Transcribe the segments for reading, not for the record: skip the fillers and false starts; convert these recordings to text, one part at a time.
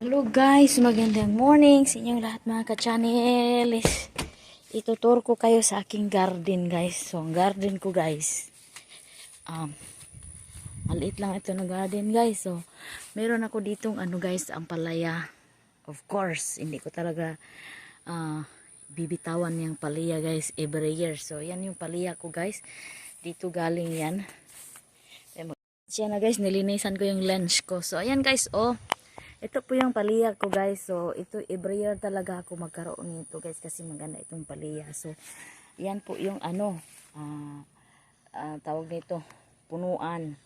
Hello guys, magandang morning sa inyong lahat mga ka-channel. Ituturo ko kayo sa aking garden guys. So, ang garden ko guys, maliit lang ito na garden guys. So, meron ako ditong guys, ang palaya. Of course, hindi ko talaga bibitawan yung palaya guys every year. So, yan yung palaya ko guys. Dito galing yan. Siya na guys, nilinisan ko yung lens ko. So, ayan guys, ito po yung palaya ko guys. So, ito every year talaga ako magkaroon nito guys kasi maganda itong palaya. So, yan po yung tawag nito, punuan.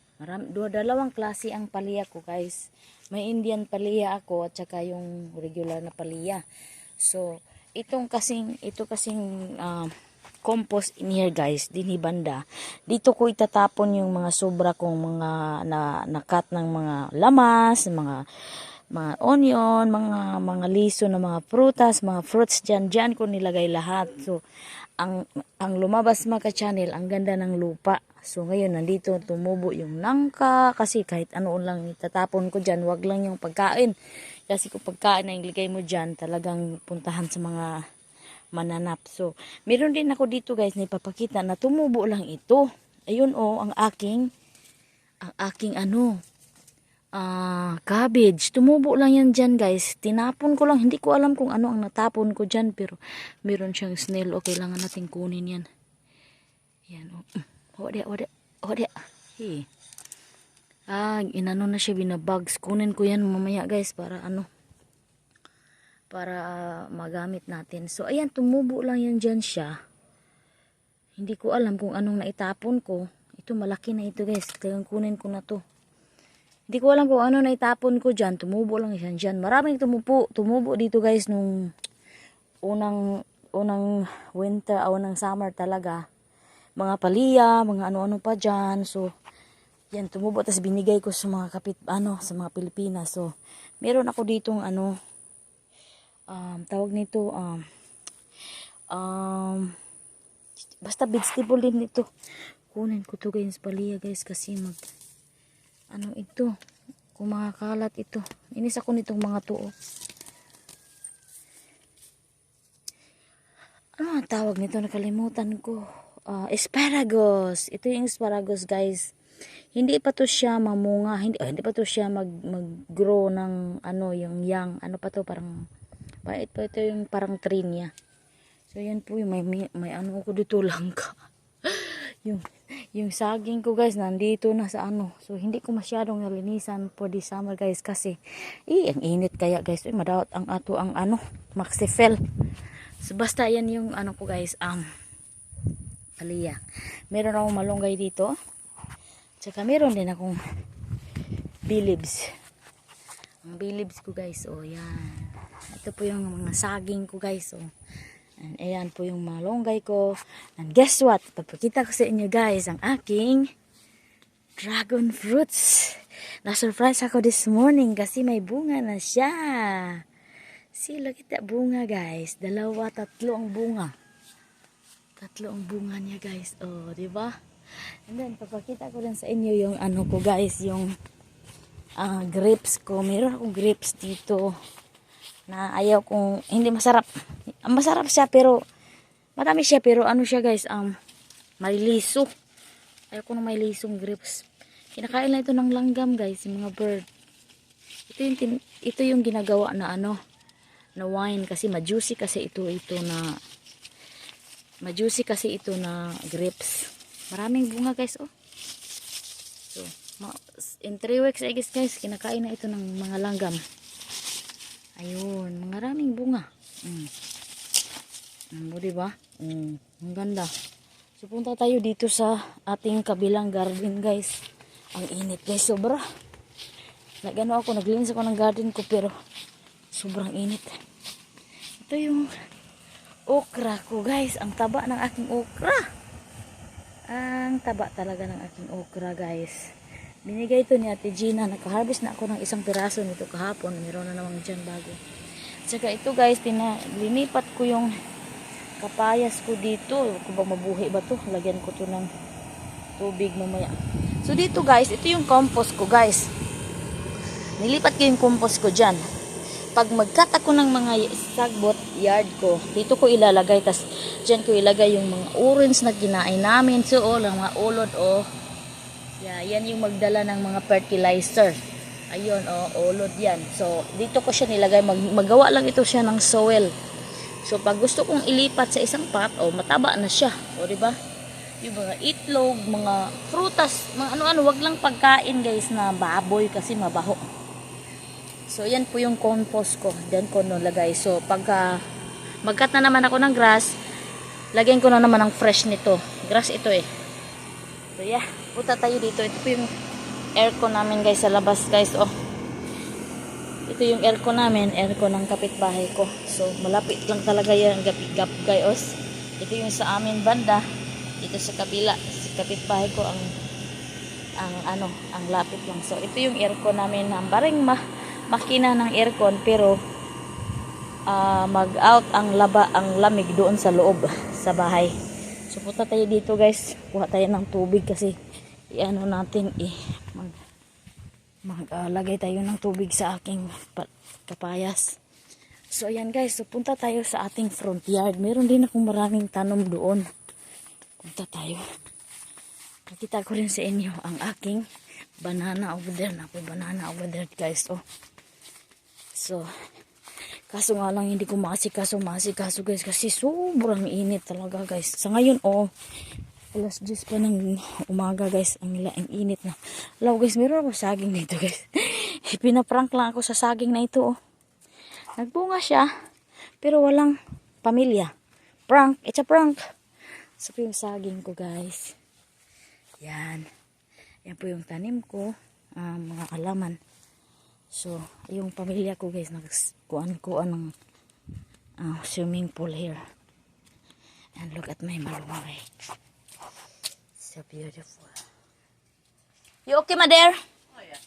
Dalawang klase ang palaya ko guys. May Indian palaya ako at saka yung regular na palaya. So, ito kasing compost in here guys, dinhibanda. Dito ko itatapon yung mga sobra kong mga nakat ng mga lamas, mga onion, mga liso na mga prutas, mga fruits diyan ko nilagay lahat. So ang lumabas mga ka-channel, ang ganda ng lupa. So ngayon nandito tumubo yung nangka kasi kahit ano lang itatapon ko diyan, wag lang yung pagkain. Kasi kung pagkain na ilagay mo diyan, talagang puntahan sa mga mananap. So meron din ako dito guys na ipapakita na tumubo lang ito. Ayun ang aking cabbage. Tumubo lang yan dyan guys. Tinapon ko lang. Hindi ko alam kung ano ang natapon ko dyan. Pero meron siyang snail. O kailangan natin kunin yan. Yan Wada. Hey. Inano na siya binabags. Kunin ko yan mamaya guys para magamit natin. So ayan, tumubo lang yan dyan siya. Hindi ko alam kung anong naitapon ko. Ito malaki na ito guys. Kaya kunin ko na to. Hindi ko alam kung ano na itapon ko dyan. Tumubo lang yan dyan. Maraming tumubo dito guys nung unang winter, unang summer talaga. Mga palya, mga ano-ano pa dyan. So, yan tumubo. Tapos binigay ko sa mga sa mga Pilipinas. So, meron ako ditong tawag nito, basta vegetable din ito. Kunin ko to guys, palya guys, kasi ito, kung mga kalat ito. Inis ako nitong mga to. Ano ang tawag nito? Nakalimutan ko. Asparagus. Ito yung asparagus guys. Hindi pa to siya mamunga. Hindi pa to siya mag-grow ng yung young. Ano pa to? Parang ito yung parang tree niya. So yan po yung may ano ko dito langka. yung saging ko guys nandito na sa So hindi ko masyadong nalinisan for this summer guys kasi ang init kaya guys. Madawat ang maxifel. So basta yan yung ko guys, palya. Meron akong malunggay dito. Tsaka meron din akong bilibs. Ang bilibs ko guys, yan. Ito po yung mga saging ko guys, And ayan po yung malunggay ko. And guess what? Papakita ko sa inyo guys ang aking dragon fruits. Na-surprise ako this morning kasi may bunga na siya. Sila kita bunga guys. 2, 3 ang bunga. 3 ang bunga niya guys. Diba? And then papakita ko rin sa inyo yung ko guys, yung grapes ko. Meron akong grapes dito na ayaw kong, hindi masarap. Masarap siya pero marami siya pero siya guys, may liso. Ayaw ko ng may lisong grapes. Kinakain na ito ng langgam guys, yung mga bird. Ito yung ginagawa na na wine kasi ma-juicy kasi ito na grapes. Maraming bunga guys, So, in 3 weeks I guess guys, kinakain na ito ng mga langgam. Ayun, maraming bunga. Diba? Ang ganda. So, punta tayo dito sa ating kabilang garden guys. Ang init guys, sobra. Naglinis ako ng garden ko pero sobrang init. Ito yung okra ko guys. Ang taba ng aking okra. Ang taba talaga ng aking okra guys. Binigay ito ni Ate Gina. Nakaharvest na ako ng 1 piraso nito kahapon. Meron na naman dyan bago. Tsaka ito guys, linipat ko yung kapayas ko dito. Kung ba mabuhay ba to? Lagyan ko to ng tubig mamaya. So dito guys, ito yung compost ko guys. Nilipat ko yung compost ko dyan. pag mag-cut ako ng mga sagbot yard ko, dito ko ilalagay, tas dyan ko ilagay yung mga orange na kinain namin. So, lang mga ulod, yeah, yan yung magdala ng mga fertilizer. Ayun, ulod yan. So, dito ko siya nilagay. Magawa lang ito siya ng soil. So, pag gusto kong ilipat sa isang pot, mataba na siya. O, diba? Yung mga itlog, mga prutas, mga ano-ano, wag lang pagkain guys na baboy kasi mabaho. So, yan po yung compost ko. Diyan ko nilagay. So, pagka mag-cut na naman ako ng grass, lagyan ko na naman ng fresh nito. Grass ito eh. So, yeah. Punta tayo dito. Ito po yung aircon namin guys sa labas guys. Ito yung aircon namin. Aircon ng kapitbahay ko. So, malapit lang talaga yan. Gap guys. Ito yung sa amin banda. Dito sa kabila. Sa kapitbahay ko ang lapit lang. So, ito yung aircon namin. Ang baring makina ng aircon pero mag-out ang lamig doon sa loob sa bahay. So punta tayo dito guys, kuha tayo ng tubig kasi natin maglagay tayo ng tubig sa aking kapayas. So ayan guys, so punta tayo sa ating front yard. Meron din akong maraming tanom doon. Punta tayo. Nakita ko rin sa inyo ang aking banana over there. Banana over there guys. So, kaso nga lang hindi ko masikaso guys kasi sobrang init talaga guys. Sa ngayon alas 10 pa ng umaga guys, ang init na. Hello guys, meron ako saging dito guys. Pinaprank lang ako sa saging na ito Nagbunga siya pero walang pamilya. Prank, it's a prank. So yung saging ko guys. Yan po yung tanim ko, mga alaman. So, yung pamilya ko guys, nagkuan-kuan ng swimming pool here. And look at my malunggay. So beautiful. You okay, ma dear? Oh, yeah.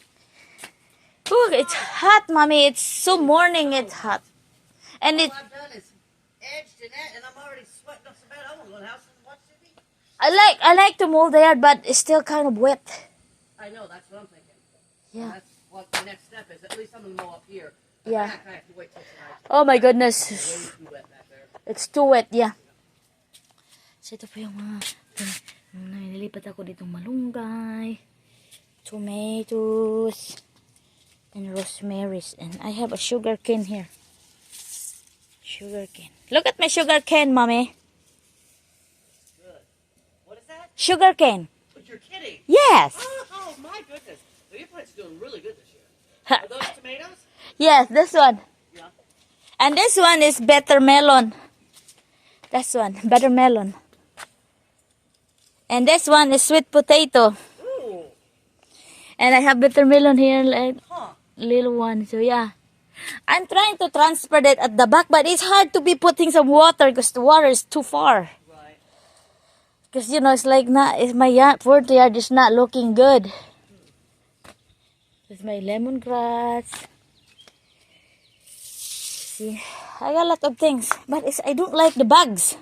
Ooh, it's hot, mommy. It's so morning, it's hot. And All I've done is edged and that, and I'm already sweating up so bad. I want to go to the house and watch TV. I like to mow the yard, but it's still kind of wet. I know, that's what I'm thinking. Yeah. That's what the next step is. At least I'm going to mow up here. But Yeah. back, I have to wait till tonight. Oh my goodness. It's way too wet back there. It's too wet, yeah. So ito po yung mga nililipat ako ditong malunggay, tomatoes, and rosemaries. And I have a sugar cane here. Sugar cane. Look at my sugar cane, mommy. Good. What is that? Sugar cane. But you're kidding. Yes. Oh my goodness. So your plant's doing really good this year. Ha. Are those tomatoes? Yes, this one. Yeah. And this one is better melon. This one, better melon. And this one is sweet potato. Ooh. And I have better melon here, like Huh. little one. So yeah, I'm trying to transfer that at the back, but it's hard to be putting some water because the water is too far. Right. Because it's like my front yard is not looking good. There's my lemongrass. See, I got a lot of things, but I don't like the bugs.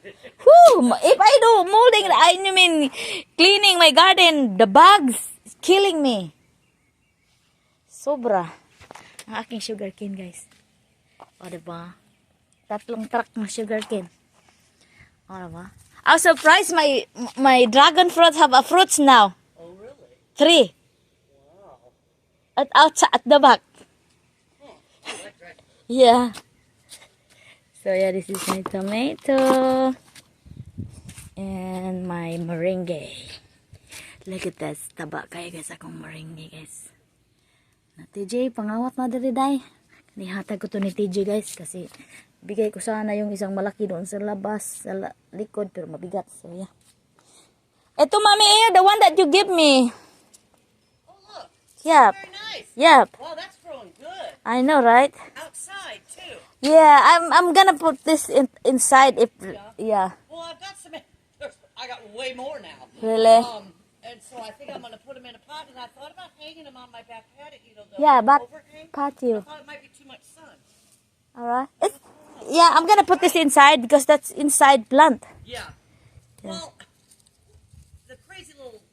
Whew, if I do molding, I mean cleaning my garden, the bugs is killing me. Sobra. Ang aking sugarcane guys. Diba? 3 truck ng sugarcane. Diba? I'm surprised my dragon fruit have a fruits now. Oh, really? 3. Wow. At the back. Huh. Oh, that's right. Yeah. So yeah, this is my tomato and my meringue. Look at that, taba kayo guys akong meringue guys. Na TJ, pangawat na diri day. Nihatag ko to ni TJ guys kasi bigay ko sana yung isang malaki doon sa labas, sa likod pero mabigat. So yeah. Ito mami, the one that you give me. Oh, look. Yep. Very nice. Yep. Wow, that's growing good. I know, right? Outside, too. Yeah, I'm gonna put this inside if yeah. Well, I've got some. I got way more now. Really? And so I think I'm going to put them in a pot. And I thought about hanging them on my back patio. The Yeah, but overhang. I patio. thought it might be too much sun. Alright. Yeah, I'm gonna put this inside because that's inside plant. Yeah. Well, the crazy little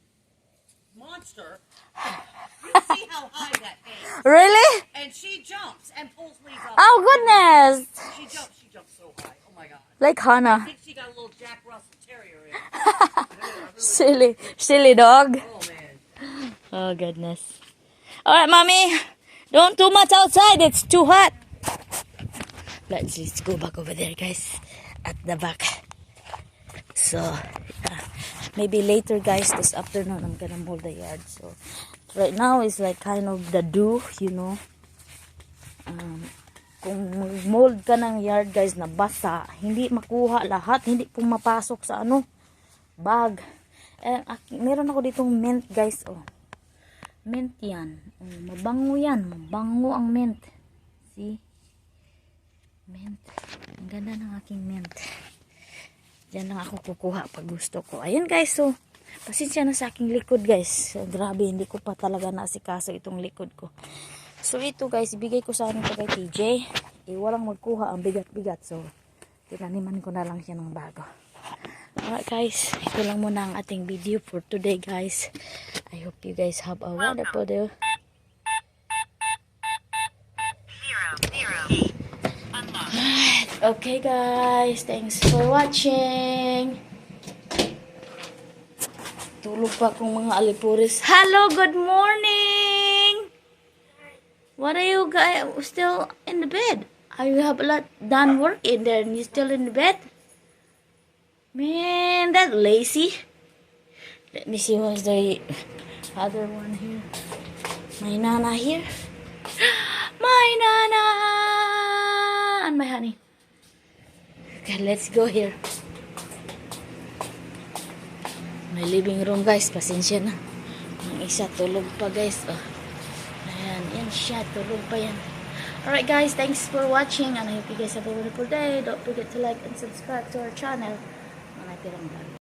monster. You see how high that is. Really? And she jumps and pulls me up. Oh, goodness. She jumps so high. Oh my God. Like I Hannah. think she got a little Jack Russell Terrier in her. Silly dog. Oh man. Oh, goodness. All right, mommy. Don't too much outside. It's too hot. Let's just go back over there, guys. At the back. So, maybe later, guys, this afternoon, I'm gonna mold the yard. So, right now is like kind of the dew, you know. Kung mold ka ng yard, guys, na basa, hindi makuha lahat, hindi pumapasok sa bag. Meron ako ditong mint, guys, oh. Mint yan. Oh, mabango yan. Mabango ang mint. See? Mint. Ang ganda ng aking mint. Diyan lang ako kukuha pag gusto ko. Ayun, guys, so, pasensya na sa aking likod, guys. So, grabe, hindi ko pa talaga naasikaso itong likod ko. So, ito, guys, ibigay ko sa akin ito kay TJ. Walang magkuha ang bigat-bigat. So, tinaniman ko na lang siya ng bago. Alright, guys, ito lang muna ang ating video for today, guys. I hope you guys have a wonderful day. Okay, guys, thanks for watching. Tulog pa akong mga alipuris. Hello, good morning. What are you guys still in the bed? Are you have a lot done work in there and you still in the bed? Man, that lazy. Let me see what's the other one here. My Nana here. My Nana and my honey. Okay, let's go here. My living room, guys. Pasensya na. Ang isa tulog pa, guys. Oh. Ayan, yan siya. Tulog pa yan. Alright, guys. Thanks for watching and I hope you guys have a wonderful day. Don't forget to like and subscribe to our channel. Mga tirang vlog.